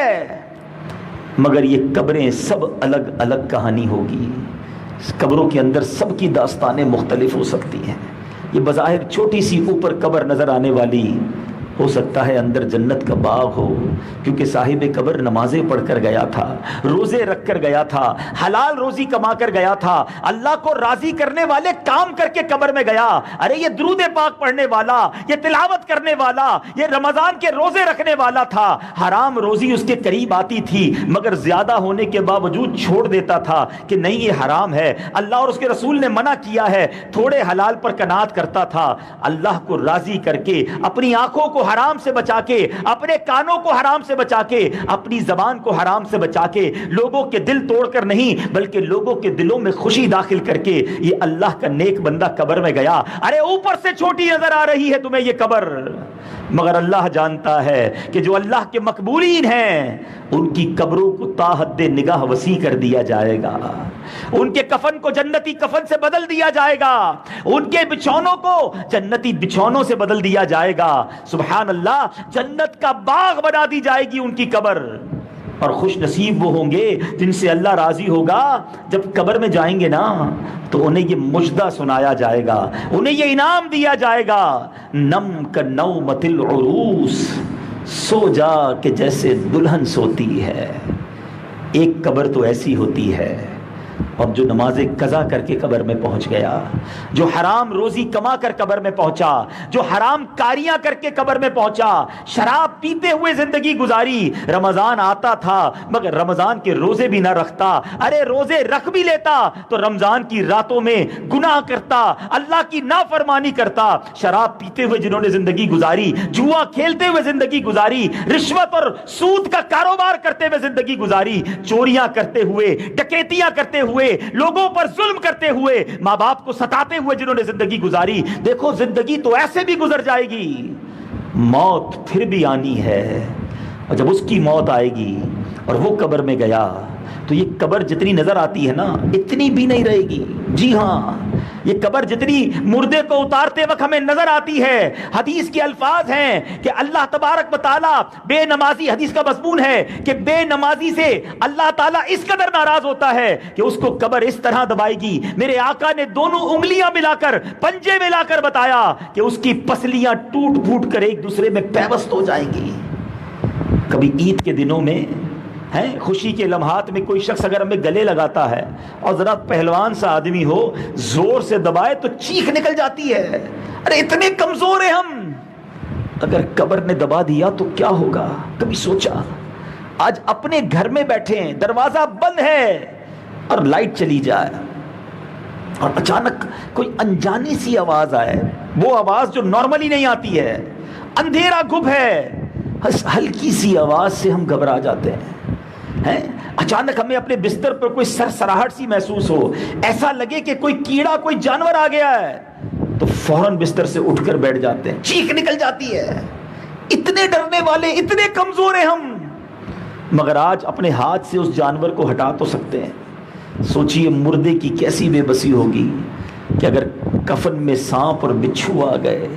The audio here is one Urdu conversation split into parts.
ہے، مگر یہ قبریں سب الگ الگ کہانی ہوگی. قبروں کے اندر سب کی داستانیں مختلف ہو سکتی ہیں. یہ بظاہر چھوٹی سی اوپر قبر نظر آنے والی ہو سکتا ہے اندر جنت کا باغ ہو، کیونکہ صاحب قبر نمازیں پڑھ کر گیا تھا، روزے رکھ کر گیا تھا، حلال روزی کما کر گیا تھا، اللہ کو راضی کرنے والے کام کر کے قبر میں گیا. ارے یہ درود پاک پڑھنے والا، یہ تلاوت کرنے والا، یہ رمضان کے روزے رکھنے والا تھا. حرام روزی اس کے قریب آتی تھی مگر زیادہ ہونے کے باوجود چھوڑ دیتا تھا کہ نہیں یہ حرام ہے، اللہ اور اس کے رسول نے منع کیا ہے. تھوڑے حلال پر قناعت کرتا تھا. اللہ کو راضی کر کے، اپنی آنکھوں کو حرام سے بچا کے، اپنے کانوں کو حرام سے بچا کے، اپنی زبان کو حرام سے بچا کے، لوگوں کے دل توڑ کر نہیں بلکہ لوگوں کے دلوں میں خوشی داخل کر کے یہ اللہ کا نیک بندہ قبر میں گیا. ارے اوپر سے چھوٹی نظر آ رہی ہے تمہیں یہ قبر، مگر اللہ جانتا ہے کہ جو اللہ کے مقبولین ہیں ان کی قبروں کو تا حد نگاہ وسیع کر دیا جائے گا، ان کے کفن کو جنتی کفن سے بدل دیا جائے گا، ان کے بچھونوں کو جنتی بچھونوں سے بدل دیا جائے گا. سبحان اللہ، جنت کا باغ بنا دی جائے گی ان کی قبر. اور خوش نصیب وہ ہوں گے جن سے اللہ راضی ہوگا. جب قبر میں جائیں گے نا تو انہیں یہ مجدہ سنایا جائے گا، انہیں یہ انعام دیا جائے گا. نم کا نومت العروس، سو جا کہ جیسے دلہن سوتی ہے. ایک قبر تو ایسی ہوتی ہے. اب جو نماز قضا کر کے قبر میں پہنچ گیا، جو حرام روزی کما کر قبر میں پہنچا، جو حرام کاریاں کر کے قبر میں پہنچا، شراب پیتے ہوئے زندگی گزاری، رمضان آتا تھا مگر رمضان کے روزے بھی نہ رکھتا. ارے روزے رکھ بھی لیتا تو رمضان کی راتوں میں گناہ کرتا، اللہ کی نافرمانی کرتا. شراب پیتے ہوئے جنہوں نے زندگی گزاری، جوا کھیلتے ہوئے زندگی گزاری، رشوت اور سود کا کاروبار کرتے ہوئے زندگی گزاری، چوریاں کرتے ہوئے، ڈکیتیاں کرتے ہوئے، لوگوں پر ظلم کرتے ہوئے، ماں باپ کو ستاتے ہوئے جنہوں نے زندگی گزاری. دیکھو زندگی تو ایسے بھی گزر جائے گی، موت پھر بھی آنی ہے. اور جب اس کی موت آئے گی اور وہ قبر میں گیا تو یہ قبر جتنی نظر آتی ہے نا اتنی بھی نہیں رہے گی. جی ہاں، یہ قبر جتنی مردے کو اتارتے وقت ہمیں نظر آتی ہے، حدیث کے الفاظ ہیں کہ اللہ تبارک و تعالی بے نمازی، حدیث کا مضمون ہے کہ بے نمازی سے اللہ تعالیٰ اس قدر ناراض ہوتا ہے کہ اس کو قبر اس طرح دبائے گی. میرے آقا نے دونوں انگلیاں ملا کر، پنجے ملا کر بتایا کہ اس کی پسلیاں ٹوٹ پھوٹ کر ایک دوسرے میں پیوست ہو جائیں گی. کبھی عید کے دنوں میں خوشی کے لمحات میں کوئی شخص اگر ہمیں گلے لگاتا ہے اور ذرا پہلوان سا آدمی ہو، زور سے دبائے تو چیخ نکل جاتی ہے. ارے اتنے کمزور ہیں ہم. اگر قبر نے دبا دیا تو کیا ہوگا؟ کبھی سوچا؟ آج اپنے گھر میں بیٹھے ہیں، دروازہ بند ہے اور لائٹ چلی جائے اور اچانک کوئی انجانی سی آواز آئے، وہ آواز جو نارملی نہیں آتی ہے، اندھیرا گھب ہے، ہلکی سی آواز سے ہم گھبرا جاتے ہیں. اچانک ہمیں اپنے بستر پر کوئی سرسراہٹ سی محسوس ہو، ایسا لگے کہ کوئی کیڑا، کوئی جانور آ گیا ہے، تو فوراً بستر سے اٹھ کر بیٹھ جاتے ہیں، چیخ نکل جاتی ہے. اتنے ڈرنے والے، اتنے کمزور ہیں ہم. مگر آج اپنے ہاتھ سے اس جانور کو ہٹا تو سکتے ہیں. سوچئے مردے کی کیسی بے بسی ہوگی کہ اگر کفن میں سانپ اور بچھو آ گئے،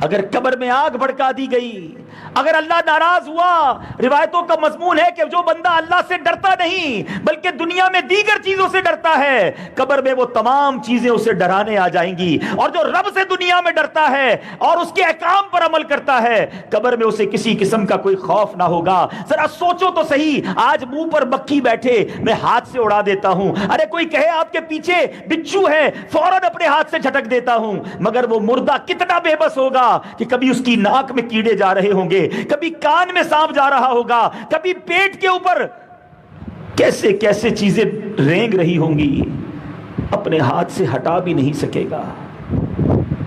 اگر قبر میں آگ بھڑکا دی گئی، اگر اللہ ناراض ہوا. روایتوں کا مضمون ہے کہ جو بندہ اللہ سے ڈرتا نہیں بلکہ دنیا میں دیگر چیزوں سے ڈرتا ہے، قبر میں وہ تمام چیزیں اسے ڈرانے آ جائیں گی. اور جو رب سے دنیا میں ڈرتا ہے اور اس کے احکام پر عمل کرتا ہے، قبر میں اسے کسی قسم کا کوئی خوف نہ ہوگا. ذرا سوچو تو صحیح، آج منہ پر مکھی بیٹھے میں ہاتھ سے اڑا دیتا ہوں، ارے کوئی کہے آپ کے پیچھے بچھو ہے، فوراً اپنے ہاتھ سے جھٹک دیتا ہوں. مگر وہ مردہ کتنا بے بس ہوگا کہ کبھی اس کی ناک میں کیڑے جا رہے ہوں گے، کبھی کان میں سانپ جا رہا ہوگا، کبھی پیٹ کے اوپر کیسے کیسے چیزیں رینگ رہی ہوں گی، اپنے ہاتھ سے ہٹا بھی نہیں سکے گا.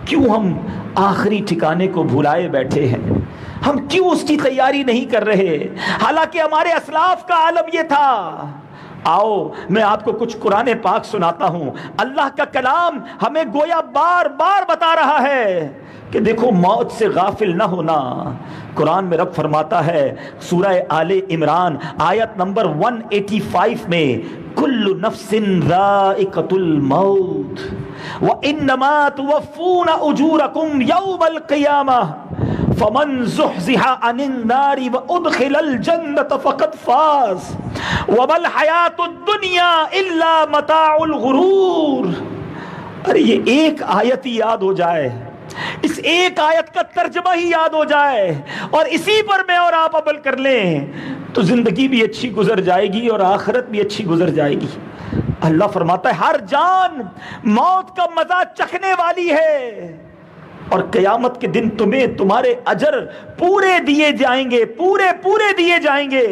کیوں ہم آخری ٹھکانے کو بھلائے بیٹھے ہیں؟ ہم کیوں اس کی تیاری نہیں کر رہے حالانکہ ہمارے اسلاف کا عالم یہ تھا؟ آؤ میں آپ کو کچھ قرآن پاک سناتا ہوں. اللہ کا کلام ہمیں گویا بار بار بتا رہا ہے کہ دیکھو موت سے غافل نہ ہونا. قرآن میں رب فرماتا ہے سورہ آل عمران آیت نمبر 185 میں، کل نفس ذائقۃ الموت وانما توفون اجورکم یوم القیامہ فمن زحزح عن النار وادخل الجنة فقد فاز وما الحیاۃ الدنیا الا متاع الغرور. ارے یہ ایک آیت ہی یاد ہو جائے، اس ایک آیت کا ترجمہ ہی یاد ہو جائے اور اسی پر میں اور آپ عمل کر لیں تو زندگی بھی اچھی گزر جائے گی اور آخرت بھی اچھی گزر جائے گی. اللہ فرماتا ہے ہر جان موت کا مزہ چکھنے والی ہے اور قیامت کے دن تمہیں تمہارے اجر پورے دیے جائیں گے، پورے دیے جائیں گے.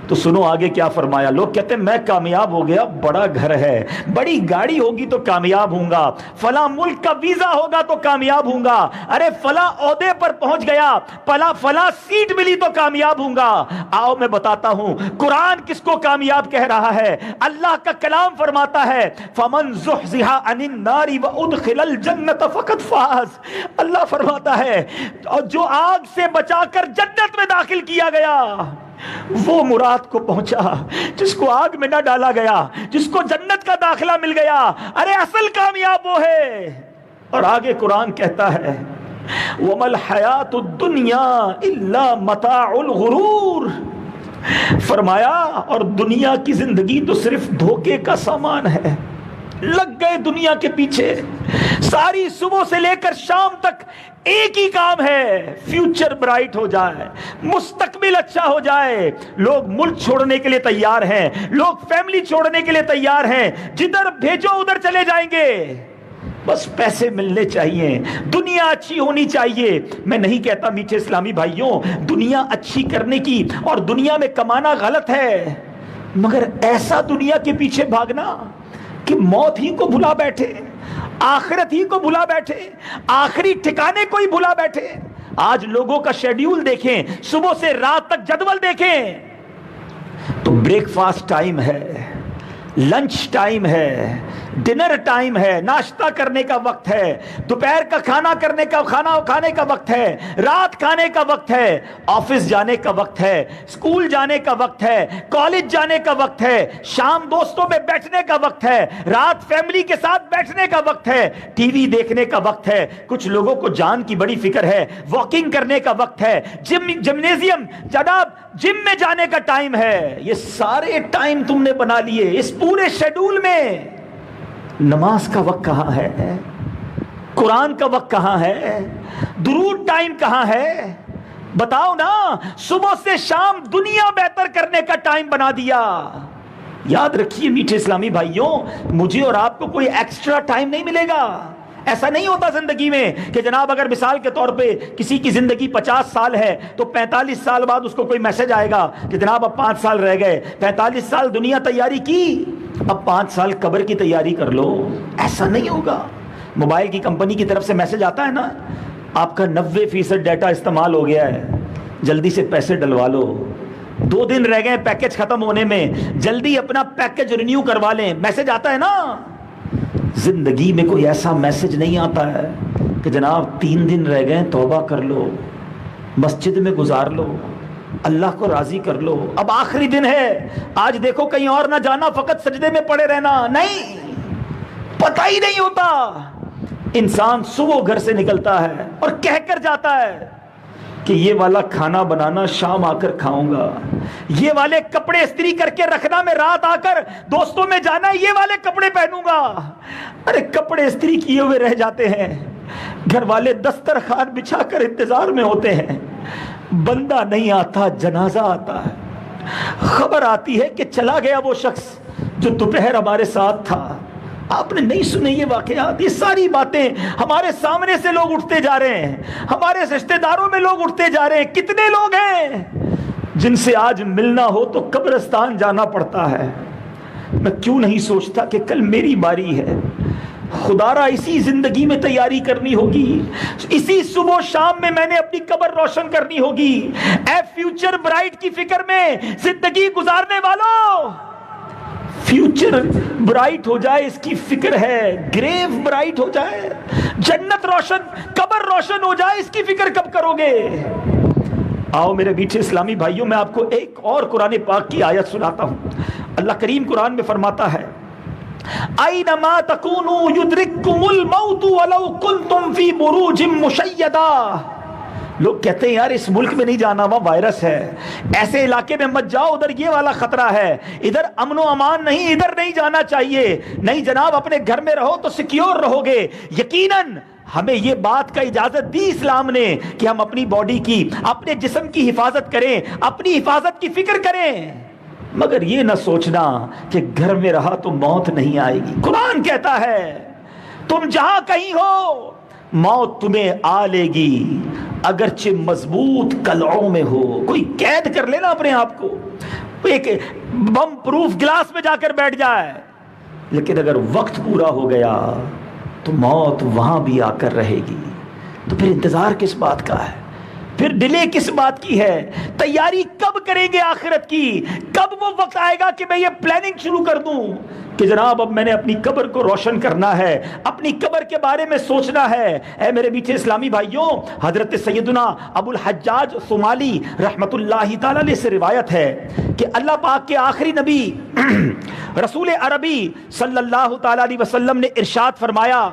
تو سنو آگے کیا فرمایا. لوگ کہتے ہیں میں کامیاب ہو گیا، بڑا گھر ہے، بڑی گاڑی ہوگی تو کامیاب ہوں گا، فلاں ملک کا ویزا ہوگا تو کامیاب ہوں گا، ارے فلاں عہدے پر پہنچ گیا، فلاں سیٹ ملی تو کامیاب ہوں گا. آؤ میں بتاتا ہوں قرآن کس کو کامیاب کہہ رہا ہے. اللہ کا کلام فرماتا ہے فمن زحزح عن النار وادخل الجنة فقد فاز. اللہ فرماتا ہے اور جو آگ سے بچا کر جنت میں داخل کیا گیا وہ مراد کو پہنچا. جس کو آگ میں نہ ڈالا گیا، جس کو جنت کا داخلہ مل گیا، ارے اصل کامیاب وہ ہے. اور آگے قرآن کہتا ہے وَمَا الْحَيَاةُ الدُّنْيَا إِلَّا مَتَاعُ الْغُرُورِ. فرمایا اور دنیا کی زندگی تو صرف دھوکے کا سامان ہے. لگ گئے دنیا کے پیچھے، ساری صبح سے لے کر شام تک ایک ہی کام ہے، فیوچر برائٹ ہو جائے، مستقبل اچھا ہو جائے. لوگ ملک چھوڑنے کے لیے تیار ہیں، لوگ فیملی چھوڑنے کے لیے تیار ہیں، جدھر بھیجو ادھر چلے جائیں گے. بس پیسے ملنے چاہیے، دنیا اچھی ہونی چاہیے. میں نہیں کہتا میٹھے اسلامی بھائیوں دنیا اچھی کرنے کی اور دنیا میں کمانا غلط ہے، مگر ایسا دنیا کے پیچھے بھاگنا کہ موت ہی کو بھلا بیٹھے، آخرت ہی کو بھلا بیٹھے، آخری ٹھکانے کو ہی بھلا بیٹھے. آج لوگوں کا شیڈیول دیکھیں، صبح سے رات تک جدول دیکھیں تو بریک فاسٹ ٹائم ہے، لنچ ٹائم ہے، ڈنر ٹائم ہے، ناشتہ کرنے کا وقت ہے، دوپہر کا کھانا کھانے کا وقت ہے، رات کھانے کا وقت ہے، آفس جانے کا وقت ہے، اسکول جانے کا وقت ہے، کالج جانے کا وقت ہے، شام دوستوں میں بیٹھنے کا وقت ہے، رات فیملی کے ساتھ بیٹھنے کا وقت ہے، ٹی وی دیکھنے کا وقت ہے. کچھ لوگوں کو جان کی بڑی فکر ہے، واکنگ کرنے کا وقت ہے، جمنیزیم جناب جم میں جانے کا ٹائم ہے. یہ سارے ٹائم تم نے بنا لیے. اس پورے شیڈول میں نماز کا وقت کہاں ہے؟ قرآن کا وقت کہاں ہے؟ درود ٹائم کہاں ہے؟ بتاؤ نا. صبح سے شام دنیا بہتر کرنے کا ٹائم بنا دیا. یاد رکھیے میٹھے اسلامی بھائیوں مجھے اور آپ کو کوئی ایکسٹرا ٹائم نہیں ملے گا. ایسا نہیں ہوتا زندگی میں کہ جناب اگر مثال کے طور پہ کسی کی زندگی 50 سال ہے تو 45 سال بعد اس کو کوئی میسج آئے گا کہ جناب اب 5 سال رہ گئے، 45 سال دنیا تیاری کی، اب 5 سال قبر کی تیاری کر لو. ایسا نہیں ہوگا. موبائل کی کمپنی کی طرف سے میسج آتا ہے نا آپ کا 90% ڈیٹا استعمال ہو گیا ہے، جلدی سے پیسے ڈلوا لو، 2 دن رہ گئے پیکج ختم ہونے میں، جلدی اپنا پیکج رینیو کروا لیں. میسج آتا ہے نا. زندگی میں کوئی ایسا میسج نہیں آتا ہے کہ جناب 3 دن رہ گئے توبہ کر لو، مسجد میں گزار لو، اللہ کو راضی کر لو، اب آخری دن ہے، آج دیکھو کہیں اور نہ جانا، فقط سجدے میں پڑے رہنا. نہیں، پتہ ہی نہیں ہوتا. انسان صبح گھر سے نکلتا ہے اور کہہ کر جاتا ہے کہ یہ والا کھانا بنانا شام آ کر کھاؤں گا، یہ والے کپڑے استری کر کے رکھنا میں رات آ کر دوستوں میں جانا یہ والے کپڑے پہنوں گا. ارے کپڑے استری کیے ہوئے رہ جاتے ہیں، گھر والے دسترخوان بچھا کر انتظار میں ہوتے ہیں، بندہ نہیں آتا، جنازہ آتا ہے. خبر آتی ہے کہ چلا گیا وہ شخص جو دوپہر ہمارے ساتھ تھا. آپ نے نہیں سنے یہ واقعات؟ یہ ساری باتیں ہمارے سامنے سے لوگ اٹھتے جا رہے ہیں، ہمارے رشتہ داروں میں لوگ اٹھتے جا رہے ہیں. کتنے لوگ ہیں جن سے آج ملنا ہو تو قبرستان جانا پڑتا ہے. میں کیوں نہیں سوچتا کہ کل میری باری ہے؟ خدا را اسی زندگی میں تیاری کرنی ہوگی، اسی صبح و شام میں نے اپنی قبر روشن کرنی ہوگی. اے فیوچر برائٹ کی فکر میں زندگی گزارنے والوں، فیوچر برائٹ ہو جائے اس کی فکر ہے، گریو برائٹ ہو جائے، جنت روشن، قبر روشن ہو جائے اس کی فکر کب کرو گے؟ آؤ میرے میٹھے اسلامی بھائیوں میں آپ کو ایک اور قرآن پاک کی آیت سناتا ہوں. اللہ کریم قرآن میں فرماتا ہے اینما تکونوا یدرککم الموت ولو کنتم فی بروج مشیدہ. لوگ کہتے ہیں یار اس ملک میں نہیں جانا، وہاں وائرس ہے، ایسے علاقے میں مت جاؤ، ادھر یہ والا خطرہ ہے، ادھر امن و امان نہیں، ادھر نہیں جانا چاہیے۔ نہیں جناب، اپنے گھر میں رہو تو سیکیور رہو گے۔ یقیناً ہمیں یہ بات کا اجازت دی اسلام نے کہ ہم اپنی باڈی کی، اپنے جسم کی حفاظت کریں، اپنی حفاظت کی فکر کریں، مگر یہ نہ سوچنا کہ گھر میں رہا تو موت نہیں آئے گی۔ قرآن کہتا ہے تم جہاں کہیں ہو موت تمہیں آ لے گی، اگرچہ مضبوط قلعوں میں ہو۔ کوئی قید کر لینا اپنے آپ کو، ایک بم پروف گلاس میں جا کر بیٹھ جائے، لیکن اگر وقت پورا ہو گیا تو موت وہاں بھی آ کر رہے گی۔ تو پھر انتظار کس بات کا ہے؟ پھر ڈیلے کس بات کی ہے؟ تیاری کب کریں گے آخرت کی؟ کب وہ وقت آئے گا کہ میں یہ پلاننگ شروع کر دوں کہ جناب اب میں نے اپنی قبر کو روشن کرنا ہے، اپنی قبر کے بارے میں سوچنا ہے۔ اے میرے میٹھے اسلامی بھائیوں، حضرت سیدنا ابو الحجاج صومالی رحمت اللہ تعالی علیہ سے روایت ہے کہ اللہ پاک کے آخری نبی رسول عربی صلی اللہ تعالی علیہ وسلم نے ارشاد فرمایا،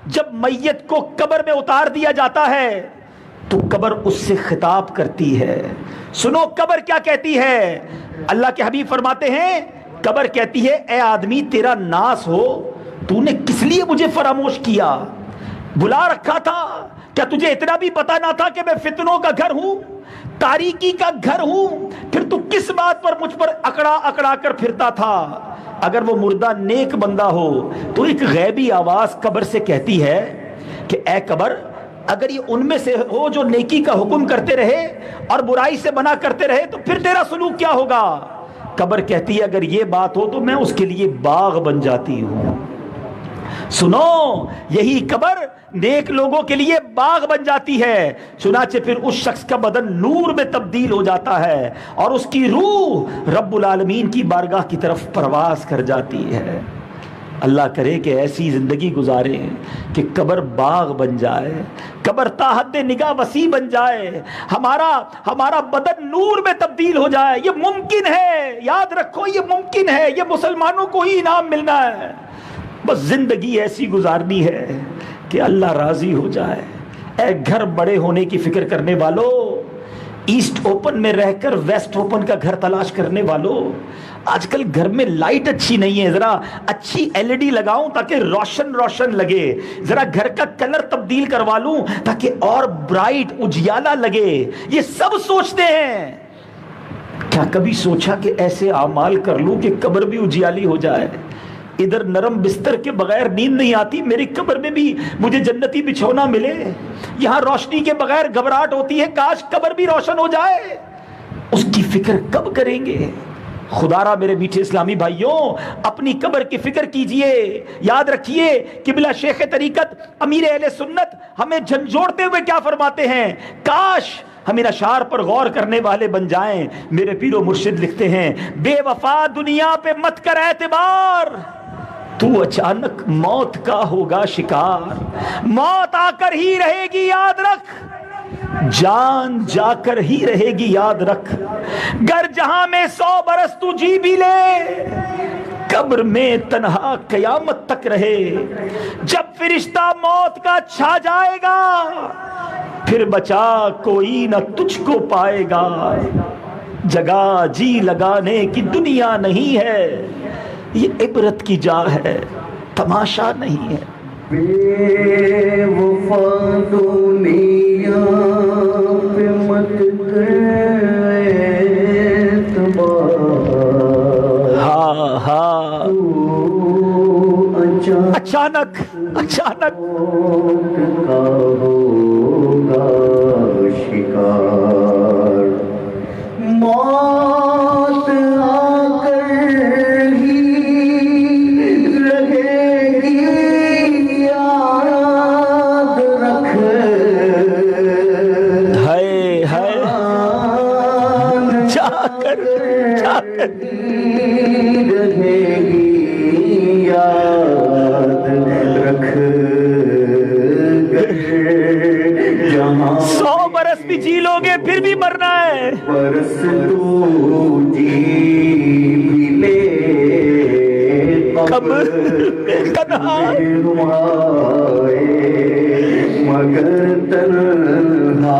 جب میت کو قبر میں اتار دیا جاتا ہے تو قبر اس سے خطاب کرتی ہے۔ سنو قبر کیا کہتی ہے؟ اللہ کے حبیب فرماتے ہیں قبر کہتی ہے اے آدمی تیرا ناس ہو، تو نے کس لیے مجھے فراموش کیا؟ بلا رکھا تھا کیا؟ تجھے اتنا بھی پتا نہ تھا کہ میں فتنوں کا گھر ہوں، تاریکی کا گھر ہوں؟ پھر تو کس بات پر مجھ پر اکڑا اکڑا کر پھرتا تھا؟ اگر وہ مردہ نیک بندہ ہو تو ایک غیبی آواز قبر سے کہتی ہے کہ اے قبر، اگر یہ ان میں سے ہو جو نیکی کا حکم کرتے رہے اور برائی سے منع کرتے رہے تو پھر تیرا سلوک کیا ہوگا؟ قبر کہتی ہے اگر یہ بات ہو تو میں اس کے لیے باغ بن جاتی ہوں۔ سنو، یہی قبر نیک لوگوں کے لیے باغ بن جاتی ہے، چنانچہ پھر اس شخص کا بدن نور میں تبدیل ہو جاتا ہے اور اس کی روح رب العالمین کی بارگاہ کی طرف پرواز کر جاتی ہے۔ اللہ کرے کہ ایسی زندگی گزاریں کہ قبر باغ بن جائے، قبر تا حد نگاہ وسیع بن جائے، ہمارا بدن نور میں تبدیل ہو جائے۔ یہ ممکن ہے، یاد رکھو یہ ممکن ہے، یہ مسلمانوں کو ہی انعام ملنا ہے۔ بس زندگی ایسی گزارنی ہے کہ اللہ راضی ہو جائے۔ اے گھر بڑے ہونے کی فکر کرنے والوں، ایسٹ اوپن میں رہ کر ویسٹ اوپن کا گھر تلاش کرنے والوں، آج کل گھر میں لائٹ اچھی نہیں ہے، ذرا اچھی LED لگاؤں تاکہ روشن روشن لگے، ذرا گھر کا کلر تبدیل کروا لوں تاکہ اور برائٹ اجیالا لگے، یہ سب سوچتے ہیں۔ کیا کبھی سوچا کہ ایسے اعمال کر لوں کہ قبر بھی اجیالی ہو جائے؟ ادھر نرم بستر کے بغیر نیند نہیں آتی، میری قبر میں بھی مجھے جنتی بچھونا ملے۔ یہاں روشنی کے بغیر گھبراہٹ ہوتی ہے، کاش قبر بھی روشن ہو جائے۔ اس کی فکر کب کریں گے؟ خدا را میرے میٹھے اسلامی بھائیوں، اپنی قبر کی فکر کیجئے۔ یاد رکھیے قبلہ شیخ طریقت امیر اہل سنت ہمیں جھنجھوڑتے ہوئے کیا فرماتے ہیں؟ کاش ہم ان اشعار پر غور کرنے والے بن جائیں۔ میرے پیر و مرشد لکھتے ہیں بے وفا دنیا پہ مت کر اعتبار، تو اچانک موت کا ہوگا شکار، موت آ کر ہی رہے گی یاد رکھ، جان جا کر ہی رہے گی یاد رکھ، گر جہاں میں 100 برس تو جی بھی لے، قبر میں تنہا قیامت تک رہے، جب فرشتہ موت کا چھا جائے گا پھر بچا کوئی نہ تجھ کو پائے گا، جگہ جی لگانے کی دنیا نہیں ہے، یہ عبرت کی جا ہے، تماشا نہیں ہے۔ بے وفا دنیا پہ مت کر اعتبار، اچانک کا ہوگا شکار، موت آ کر ہی رہے گی یاد رکھ، جا کر رہے گی یاد رکھ، 100 برس بھی جی لو گے پھر بھی مرنا ہے، برس تو جی بھی لے، قبر تنہا مگر تنہا